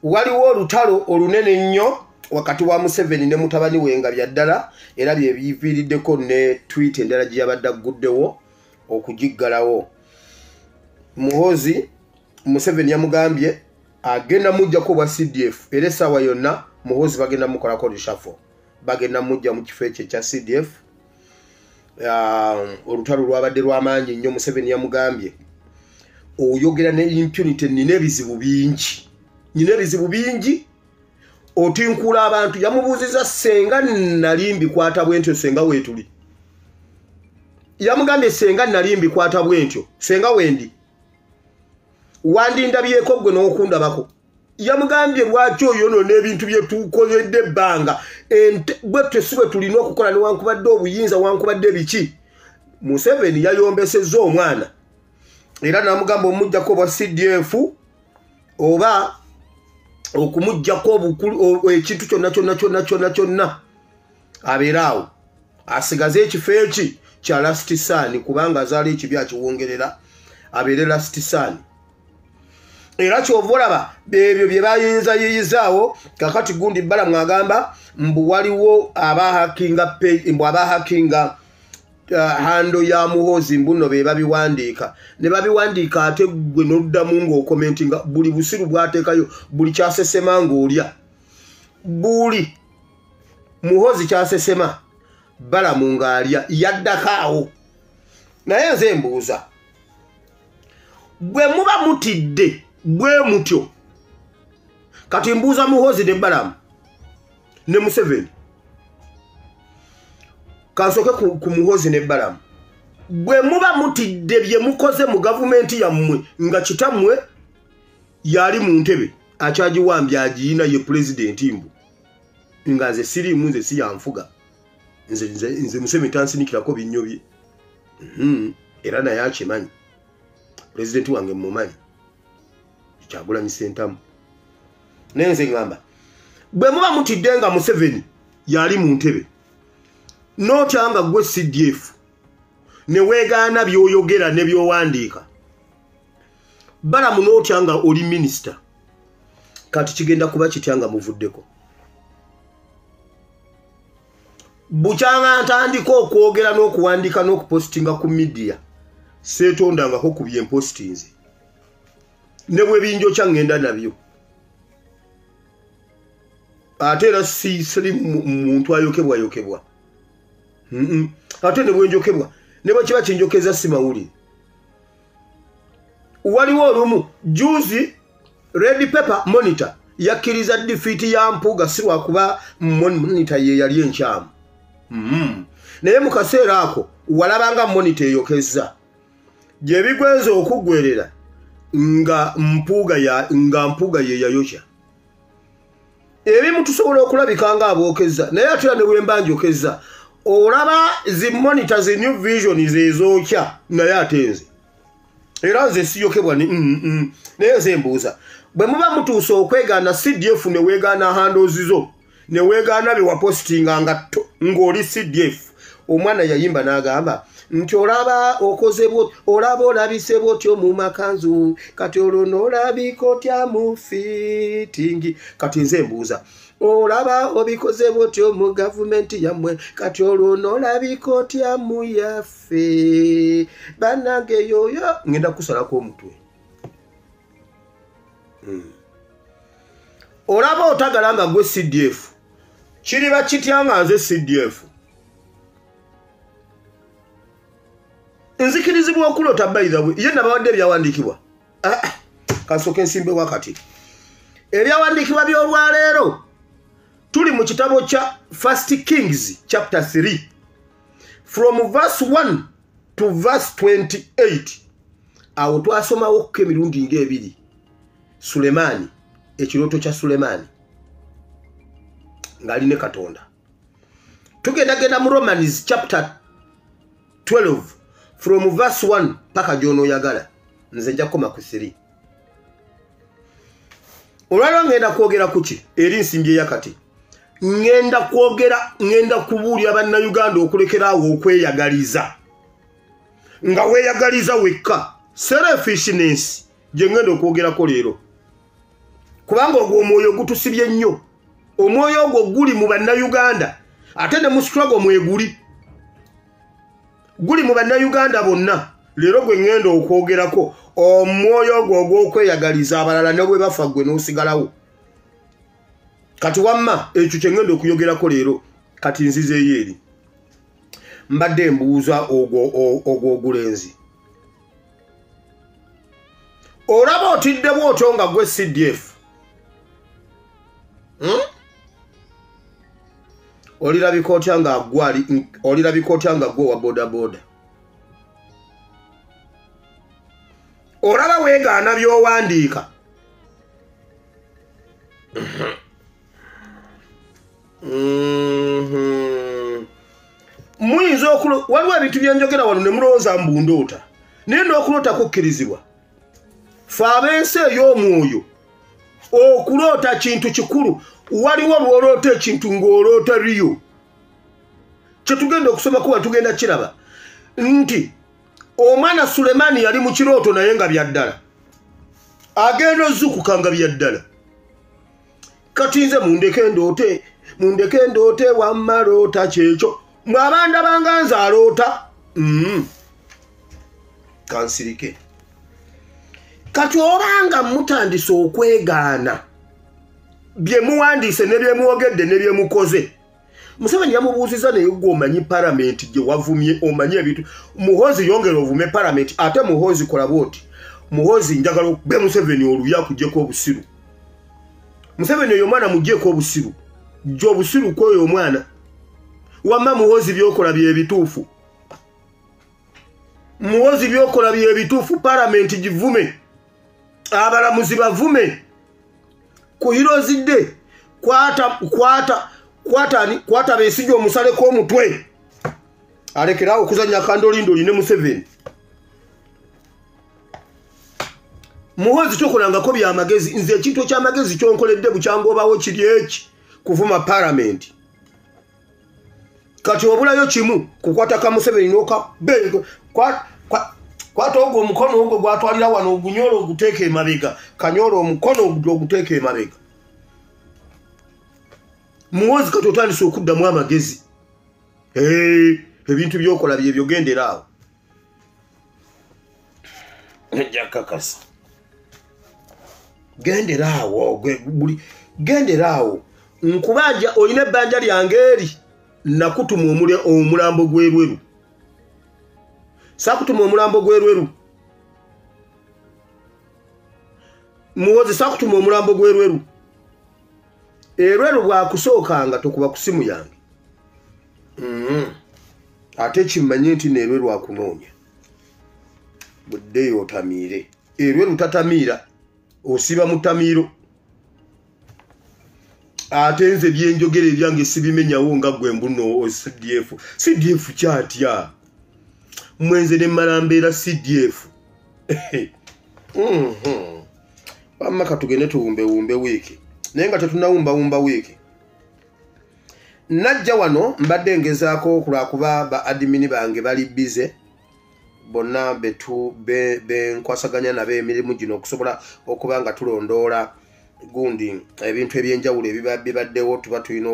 waliwo olutalo olunene nnyo wakati wa Museveni ne mutabani we nga byaddala era bye biviiriddeko ne tweet endala gye yabadde agguddewo okugiggalawo. Muhoozi Museveni yamugambye agenda mujjako bwa CDF era essaawa yonna Muhoozi bagenda mukolako reshuffle, bagenda mujja mu kifo ekyo ekya CDF. Olutalo lwabadde lw'amaanyi nnyo. Museveni yamugambye oyogera ne impunity, nina ebizibu bingi otinkula abantu. Yamubuuziza senga nali mbikwata bwentyo senga weetuli. Yamugambye senga nali mbikwata bwentyo senga wendi wandindabyeko gwe n'okundabako. Yamugambye lwaki oyonoona ebintu bye tukozedde ebbanga bwe tusibe tulina okukola newankubadde obuyinza wankubadde biki. Museveni yayombesezza omwana era namugamba omujjako bwa CDF oba okumujjako ekintu kyonna abeeraawo asigaze ekifo eki kya last son kubanga azaala ekibi akiwongerera abeere last son. Era kyova olaba ebyo bye bayinzayizaawo kakati gundi bbala mwagamba mbu waliwo abahakinga hando ya Muhoozi mbuno be babiwandiika ne babiwandiika ate gwe n'oddamu ng'okomentinga buli busiru bwateekayo buli kyasesema ng'olya buli Muhoozi kyasesema balamu ng'alya yaddakaawo. Naye nze mbuuza bwe muba mutidde bwe mutyo kati mbuuza Muhoozi ne balamu ne Museveni kansoke ku Muhoozi ne balamu bwe muba mutidde bye mukoze mu gavumenti yammwe nga kitammwe yali mu ntebe akyagiwambye agiina ye pulezidenti mbu nga nze siriimu nze si yanfuga nze Museveni tansinikirako binnyo bye era naye akimanyi pulezidenti wange mmumanyi Kyagulanyi Ssentamu. Naye nze ngamba bwe muba mutidde nga Museveni yali mu ntebe n'otyanga gwe CDF ne weegaana by'oyogera ne by'owandiika balamu n'otyanga oli minisita kati kigenda kuba kityanga muvuddeko. Bukyanga ntandika okwogera n'okuwandiika n'okupostinga ku media seetondangako ku byempostinze ne bwe binjokya ngenda nabyo ate era siri muntu ayokebwa ate ne bwenjokebwa ne bwe kiba kinjokeza si mawulire. Waliwo olumu juzi Red Pepper Monitor yakkiriza defeat ya Mpuuga si lwakuba Monitor ye yali enkyamu naye mu kaseera ako walabanga Monitor eyokeza gye bigwenza okuggwerera nga Mpuuga ye yayokya. Ebimu tusobola okulabika nga abookeza naye ate ne wemba njokeza olaba zi Monitor zi New Vision ezookya naye ate nze era nze siyokebwa naye nze mbuuza bwe muba mutuusa okwegaana CDF ne weegaana handles zo ne weegaana bye wapostinga ng'oli CDF. Omwana yayimba n'agamba nti olaba okoze olaba olabise bwotyo mu makanzu kati olwo n'olabika otya mu fitingi. Kati nze mbuuza olaba obikoze bwotyo mu gavumenti yammwe kati olwo n'olabika otya mu yaffe bannange yoyo ngenda kusalako omutwe. Olaba otagala nga gwe CDF kiriba kitya nga nze CDF nzikirizibwa okulota bayidhabwe ye nabawadde ebyawandiikibwa kasooka ensimbe wakati ebyawandiikibwa by'olwaleero tuli mu kitabo kya 1 Kings chapter 3 from verse 1 to verse 28. Awo twasomawo ko emirundi ng'ebiri Sulemaani ekirooto kya Sulemaani ng'ali ne Katonda. Tugendagenda mu Romans chapter 12 from verse 1 paka gy'onooyagala nze nja kukoma ku 3. Olwaliro ngenda kwogera ku ki eri nsimbi eyakati ngenda kubuulira bannayuganda okulekeraawo okweyagaliza nga weeyagaliza wekka selfishness gye ngenda okwogerako leero kubanga ogwo omwoyo gutusibye nnyo omwoyo ogwo guli mu bannayuganda ate ne mu struggle mweguli guli mu bannayuganda bonna leero gwe ngenda okwogerako omwoyo ogwo ogw'okweyagaliza abalala ne bwe bafa gwe n'osigalawo kati wamma ekyo kye ngenda okuyogerako leero kati nzizeeyo eri mbadde mbuuza ogwo ogulenzi olaba otidde bw'otyo nga gwe CDF olirabika otya nga gwe wa bodaboda olaba weegaana by'owandiika muyinza waliwo ebintu byenjogera wano ne mulowooza mbundoota naye n'okuloota kukkirizibwa fe ab'ensi ey'omwoyo okuloota kintu kikulu waliwo lw'oloota ekintu ng'oloota riyo kyetugenda okusoma kuba tugenda kiraba nti omwana Sulemaani yali mu kirooto naye nga byaddala agenda ozukuka nga byaddala kati nze mundeke ndoote wamma loota kyekyo mwe abanda banganza aloota kansirike kati obanga mutandise okwegaana bye muwandiise ne bye mwogedde ne bye mukoze Museveni yamubuuziza naye gwe omanyi palamenti gye wavumye omanyi ebintu Muhoozi yongera ovume palamenti ate Muhoozi kola bwoti Muhoozi njagala okube Museveni oluya kugyeko obusiru Museveni oyo mwana mugyeko obusiru gye obusiru kwoyo omwana wamma Muhoozi byokola byebituufu Muhoozi byokola byebituufu palamenti givume abalamuzi bavume kuyirozidde kwata Besigye omusale k'omutwe alekerawo okuzanya kandolindoli ne Museveni Muhoozi tokolangako byamagezi nze ekintu ekyamagezi kyonkoledde bukyangobawo kiri eki kuvuma palamenti kati obulayo kimu kukwata ka Museveni noka kwata ogwo omukono ogwo gwatwalira wano ogunyolo oguteeka emabega kanyolo omukono oguteeka emabega Muhoozi kati otandise okuddamu amagezi ebintu byokola byebyo genderaawo njakakasa genderaawo nkubanja olina ebbanja lyange eri nakutuma omulambo gw'erweru sakutuma omulambo gw'erweru Muhoozi sakutuma omulambo gw'erweru erweru bwakusookanga tokuba ku simu yange ate kimanye nti nerweru akunoonya buddeyo otamiire erweru tatamiira osiba mu ttamiiro ate nze byenjogera ebyange sibimenyawo nga gwe mbuno CDF kyatya mwenze ne malambeera CDF wamma katugende tuwumbewumbe wiiki naye nga tetunawumbawumba wiiki najja wano mbadde ngezaako kulwakuba ba adimini bange bali bize bonna benkwasaganya nabo emirimu gino okusobola okuba nga tulondoola gundi ebintu ebyenjawulo ebibaddewo tuba tulina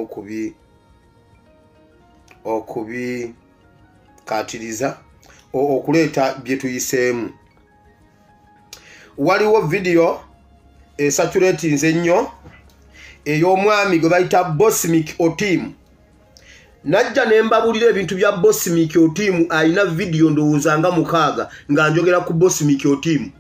okubikatiriza okuleeta bye tuyiseemu waliwo vidiyo esaturatinze ennyo ey'omwami gwe bayita Bosmik Otim najja ne mbabulira ebintu bya Bosmik Otim alina vidiyo ndowooza nga 6 nga njogera ku Bosmik Otim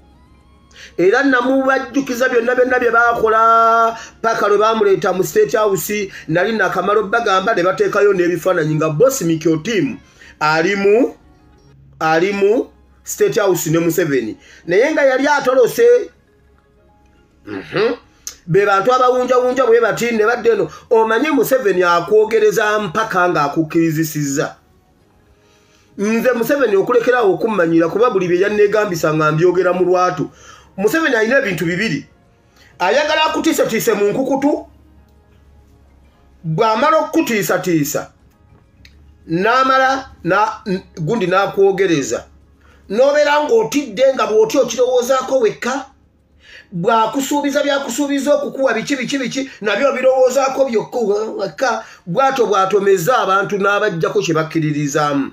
era namubajjukiza byonna bye baakola paka lwe baamuleeta mu State House nali nakamalo bagamba ne bateekayo n'ebifaananyi nga Bosmik Otim ali mu State House ne Museveni naye nga yali atolose be bantu abawunjawunja bwe bati ne badde eno omanyi Museveni akwogereza mpaka nga akukkirizisizza nze Museveni okulekerawo okummanyira kuba buli bye yanneegambisa nga mbyogera mu lwatu Museveni alina ebintu bibiri ayagala akutiisatiise mu nkukutu bw'amala okukutiisatiisa n'amala gundi n'akwogereza n'obeera ng'otidde nga bw'oti okirowoozaako wekka bwakusuubiza byakusuubiza okukuwa biki nabyo birowoozaako byokka bwatomeza abantu n'abajjako kye bakkiririzaamu.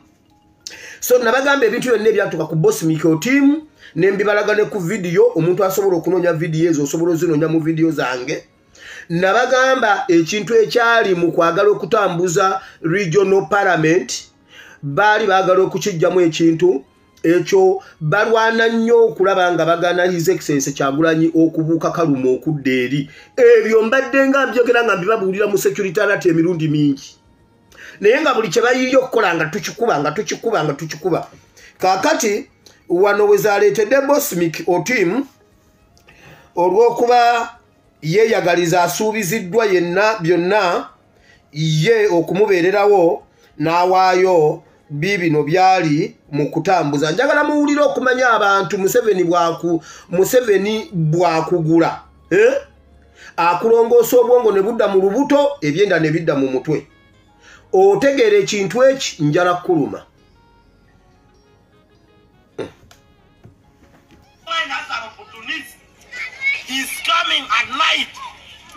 So nabagamba ebintu byonna ebyatuuka ku Boss Miko team nembibalagane ku video, omuntu asobola okunoonya video ezo osobola ozinoonya mu video zange. Nabagamba ekintu ekyali mu kwagala okutambuza regional parliament baali baagala okukijjamu ekintu ekyo balwana nnyo okulaba nga bagana His Excellency Kyagulanyi okubuuka Kaluma okudda eri. Ebyo mbadde nga mbyogera nga mbibabuulira mu security alert emirundi mingi. Naye nga buli kye bayiyo okukola nga tukikuba. Kaakati wano we zaaleetedde Boss Miko team olw'okuba yeeyagaliza asuubiziddwa yenna byonna ye okumubeererawo n'awaayo bibino byali mu kutambuza. Njagala muwulire okumanya abantu Museveni bwakugula akulongoosa obwongo ne budda mu lubuto ebyenda ne bidda mu mutwe. Otegeera ekintu eki njala kuluma. He's coming at night.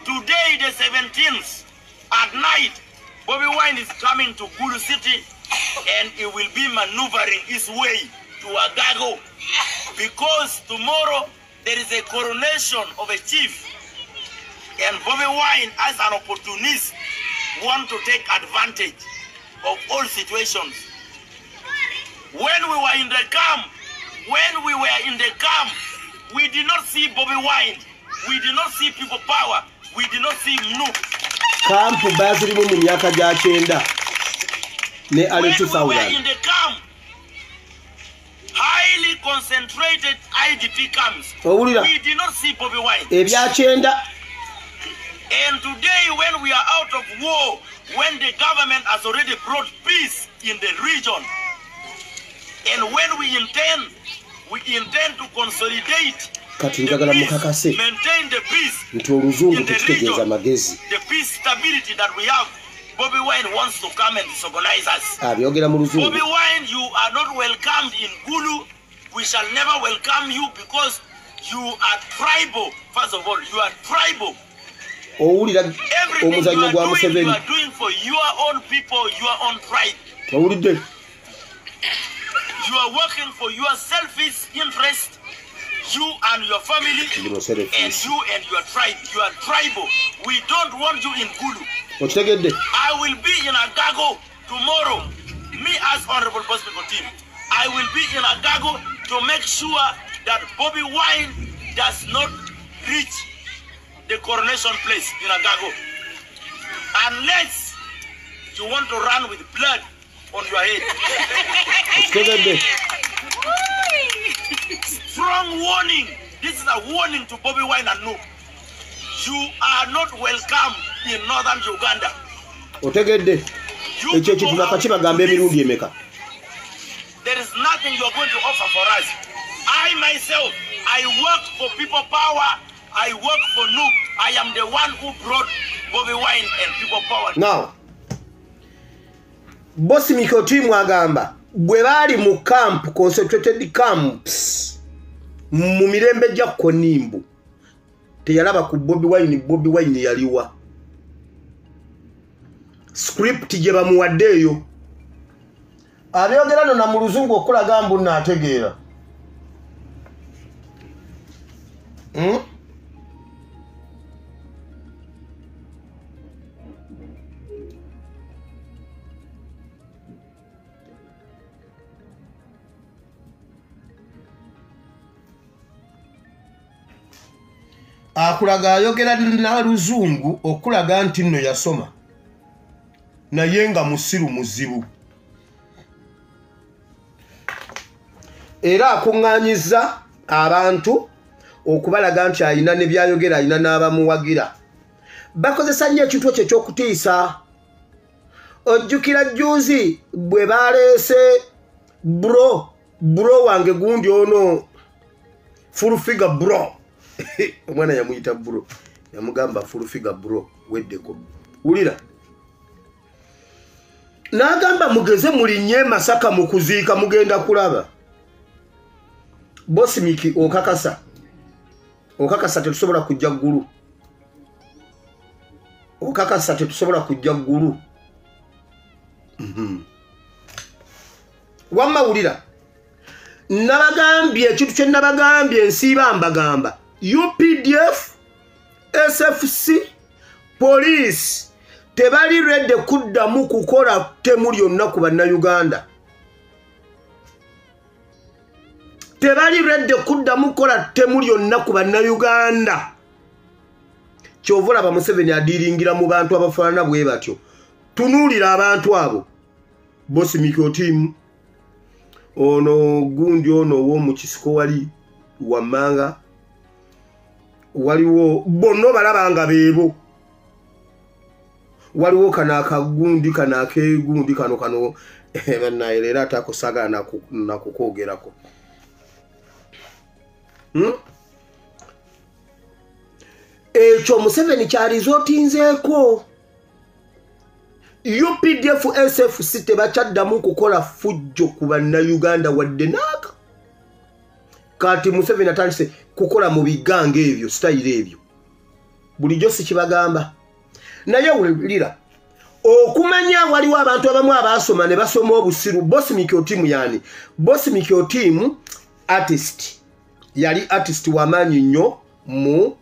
Today, the 17th, at night, Bobby Wine is coming to Gulu City and he will be maneuvering his way to Agago because tomorrow there is a coronation of a chief and Bobby Wine, as an opportunist, want to take advantage of all situations. When we were in the camp, we did not see Bobby Wine. We did not see people power. We did not see Mnu. Camp baziri mu myaka gya 9 ne ali 2000. We were in the camp, highly concentrated IDP camps. We did not see Bobby Wine. Ebya 9. And today, when we are out of war, when the government has already brought peace in the region, and when we intend to consolidate the peace, maintain the peace in the region, the peace stability that we have. Bobby Wine wants to come and disorganize us. Bobby Wine, you are not welcomed in Gulu. We shall never welcome you because you are tribal. First of all, you are tribal. Everything you are doing for your own people, your own tribe. You are working for your selfish interest, you and your family, and you and your tribe. You are tribal. We don't want you in Gulu. I will be in Agago tomorrow. Me as Honorable Boss Miko team, I will be in Agago to make sure that Bobby Wine does not reach the coronation place in Agago. Unless you want to run with blood on your head. Strong warning. This is a warning to Bobby Wine and Nuke. You are not welcome in northern Uganda. There is nothing you are going to offer for us. I myself, I work for people power. I work for Nuke. I am the one who brought Bobby Wine and people power. Now, Boss Miko team agamba bwe bali mu camp, concentrated camps mu mirembe gya Konimbu teyalaba ku Bobby Wine yaliwa script gye bamuwaddeeyo abyogerano na mu luzungu okulaga mbu naategeera akulaga ayogera na luzungu okulaga nti nno yasoma naye nga musiru muzibu era akuŋŋaanyiza abantu okubalaga nti alina ne byayogera alina n'abamuwagira bakozesa nnyo ekintu ekyo eky'okutiisa ojjukira jjuuzi bwe baleese bro wange gundi ono full figure bro omwana yamuyita bro yamugamba full figure bro weddeko wulira n'agamba mugeze mulinnye Masaka mu kuziika mugenda kulaba Boss Miki okakasa okakasa tetusobola kujja ggulu. Okakasa tetusobola kujja ggulu. Wamawulira nabagambye ekintu kye nabagambye nsiiba mbagamba UPDF SFC police tebali redde kuddamu kukola temu lyonna ku bannayuganda. Tebali redde kuddamu kukola temu lyonna ku bannayuganda. Kyova olaba Museveni adiringira mu bantu abafaanana bwe batyo. Tunuulira abantu abo. Boss Mikyo team ono gundi ono w'omu kisiko wali Wammanga waliwo bonna balabanga beebo. Waliwo kana akagundi kana akegundi kano bannaye leero atakusagala nakukwogerako. Ekyo Museveni kyalizootinzeeko. UPDF SFC tebakyaddamu kukola fujjo ku bannayuganda wadde naaka. Kati Museveni atandise kukola mu bigange ebyo style ebyo. Bulijjo si kibagamba. Naye wulira okumanya waliwo abantu abamu abasoma ne basoma obusiru. Boss Mikyo team yani Boss Mikyo team artist yali artist wamaanyi nnyo mu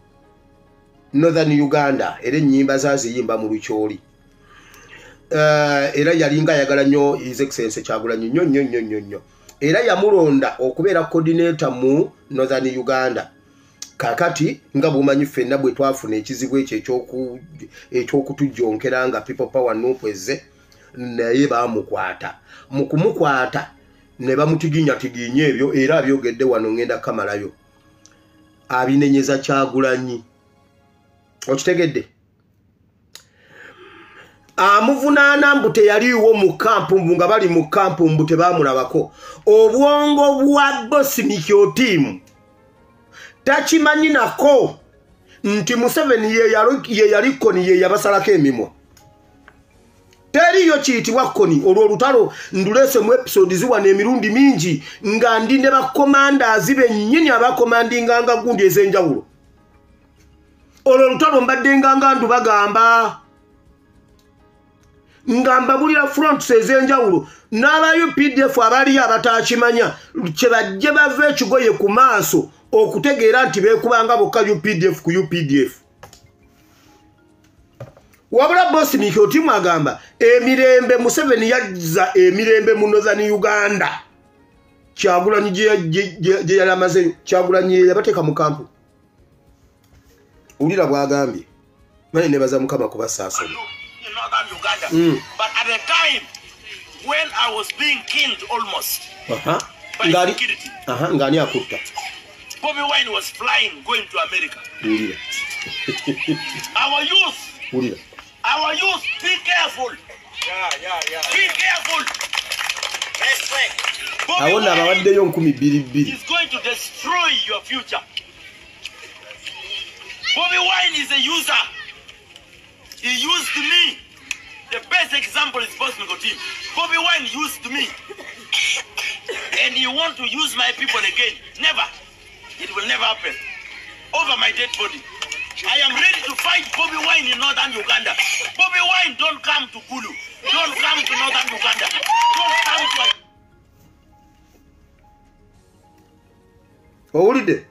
Northern Uganda era ennyimba zaziyimba mu Lukyoli. Era yalinga yagala nnyo His Excellency Kyagulanyi nnyo. Era yamulonda okubeera coordinator mu Northern Uganda. Kakati nga bumanyi ffenna bwe twafuna ekizibu ekyo ekyokutujjonkera nga people power nopweze naye bamukwata. Mu kumukwata ne bamutiginya ebyo era abyogedde wano ngenda kamalayo. Abinenyeza Kyagulanyi. Okitegedde? Amuvunaana mbu teyaliwo mu kampu nga bali mu kampu mbu tebamulabako. Obwongo bwa Boss Mikyo team takimanyi nako nti Museveni ye yali Koni ye yabasalako emimwa. Teriyo kiyitibwa Koni. Olwo olutalo ndulese mu episode ziwana emirundi mingi nga ndi ne bakomanders bennyini abakomandinganga gundi ez'enjawulo. Olwo olutalo mbadde nga ndubagamba ngamba bulira fronts ez'enjawulo n'aba UPDF abali abatakimanya kye bajje bava ekigoye ku maaso okutegeera nti beekubanga bokka UPDF ku UPDF. Wabula Boss Mikyo team agamba emirembe Museveni yazza emirembe mu Northern Uganda. Kyagulanyi gye yali amazeyo. Kyagulanyi yabateeka mu kampu. Ulira bwagambye manye nebaza Mukama kubasaasana. Northern Uganda. But at the time when I was being killed almost by security, ngani akutta. Bobby Wine was flying going to America. Our youth, be careful. Be careful. Bobby Wine is going to destroy your future. Bobby Wine is a user. He used me. The best example is Boss Mikyo team. Bobby Wine used me. And he want to use my people again. Never. It will never happen. Over my dead body. I am ready to fight Bobby Wine in Northern Uganda. Bobby Wine, don't come to Gulu. Don't come to Northern Uganda. Don't come to... Owulidde?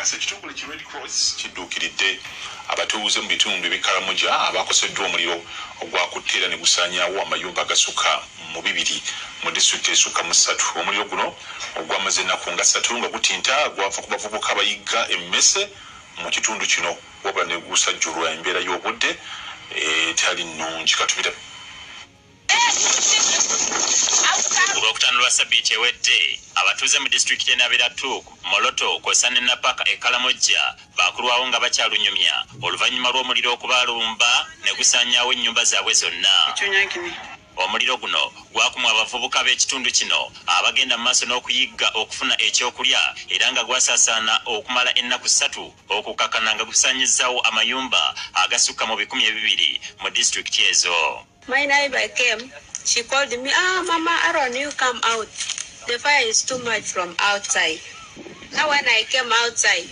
Ekitongole ki Red Cross kidduukiridde abatuuze mu bitundu ebikalamuja abakoseddwa omuliro ogwakuttera ne gusaanyaawo amayumba agasukka mu 2 mu disitulikiti esukka mu 3. Omuliro guno ogwamaze ennaku nga 3 nga gutinta gwava ku bavubuka abayigga emmese mu kitundu kino wabula ne gusajjulwa embeera y'obudde etali nnungi. Katubira Olwokutandulwa Sabbiiti ewedde abatuuze mu disitulikiti y'Nabeeratuuk, Moloto, Kosane Napaka e Kalamoja baakulwawo nga bakyalunyumya oluvannyuma lw'omuliro okubalumba ne gusaanyaawo ennyumba zaabwe zonna. omuliro guno gwakumwa abavubuka b'ekitundu kino abagenda mu maaso n'okuyigga okufuna ekyokulya era nga gwasaasaana okumala ennaku 3 okukakana nga gusaanyizzaawo amayumba agasukka mu 200 mu disitulikiti ezo. My neighbor came. She called me, Mama Aaron, you come out. The fire is too much from outside. Now when I came outside,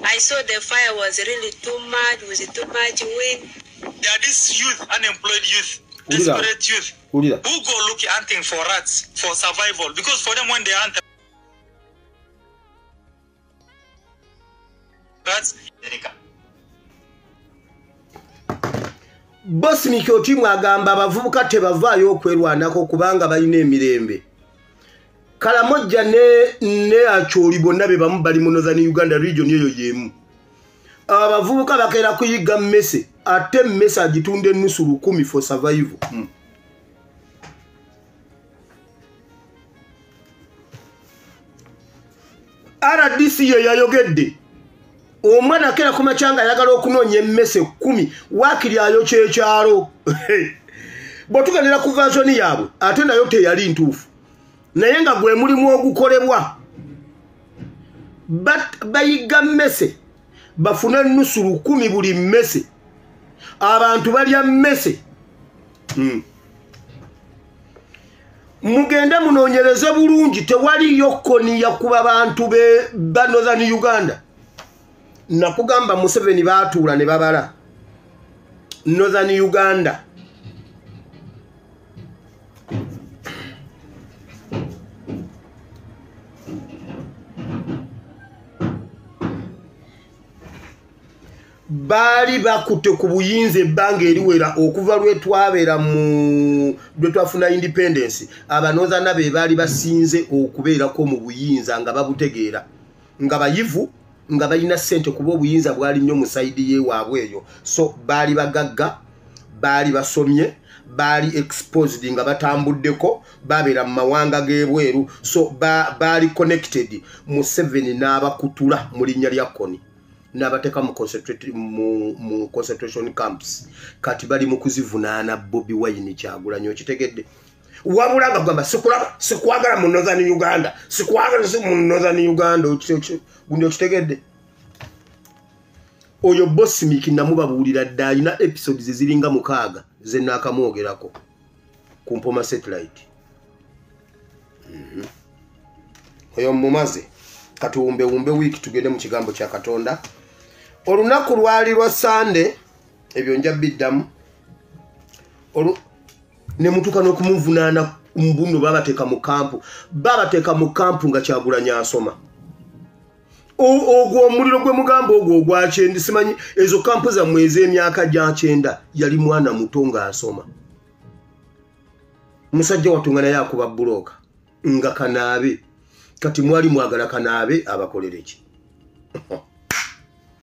I saw the fire was really too much, with too much wind. There are these youth, unemployed youth, desperate youth, who go looking hunting for rats for survival. Because for them, when they hunt rats, Boss Mikoti mwagamba abavubuka tebavaayo okwerwanako kubanga balina emirembe. Kalamojja ne Acholi bonna be bamu bali mu Northern Uganda region eyo yemu. Abavubuka bakeera kuyiga mmese ate mmese agitunde nusu 10 for survival. RDC ye yayogedde. Omwana kera kumachanga yagala okunoonya emmese 10 wakiri ayo kyekyalo. Botuganira ku version yaabwe ate nayo teyali ntuufu. Naye nga gwe mulimu ogukolebwa. Bayiga mmese bafuna nusu 10 buli mmese. Abantu balya mmese. Mugende munoonyereze bulungi tewali yokoni yakuba bantu ba Northern Uganda. Nakugamba Museveni baatuula ne babala Northern Uganda. Bali bakutte ku buyinza ebbanga eriwera okuva lwetwabeera mu lwetwafuna independence. Abanozana be bali basinze okubeerako mu buyinza nga babutegeera nga bayivu nga balina ssente kuba obuyinza bwali nnyo mu saidi ye waabwe eyo. So bali bagagga, bali basomye, bali exposed nga batambuddeko, babeera mu mawanga g'ebweru. So bali connected mu 7 n'abakutula mu linnya lya Koni n'abateeka mu concentration camps. Kati bali mu kuzivunaana Bobi Wine Kyagulanyi okitegedde. Wabula nga gamba sikwagala mu Northern Uganda, sikwagala mu Northern Uganda gundi okitegedde. Oyo Boss Miki namubabuulira dda alina episodes ziringa 6 ze naakamwogerako ku Mpoma satellite. Oyo mumaze katuwumbe wiki tugende mu kigambo kya Katonda. Olunaku lwali lwa Sunday ebyo nja biddamu. Ne mutuka n'okumuvunaana mbuno babateeka mu kampu nga Kyagulanyi asoma. Ogwo omuliro gwe mugamba ogwo ogwa Kyendi simanyi ezo kampu za mwezi emyaka gya 9 yali mwana muto nga asoma. Musajja watungana yakuba buloka nga kanaabe kati mwali mwagala kanaabe abakolere ki?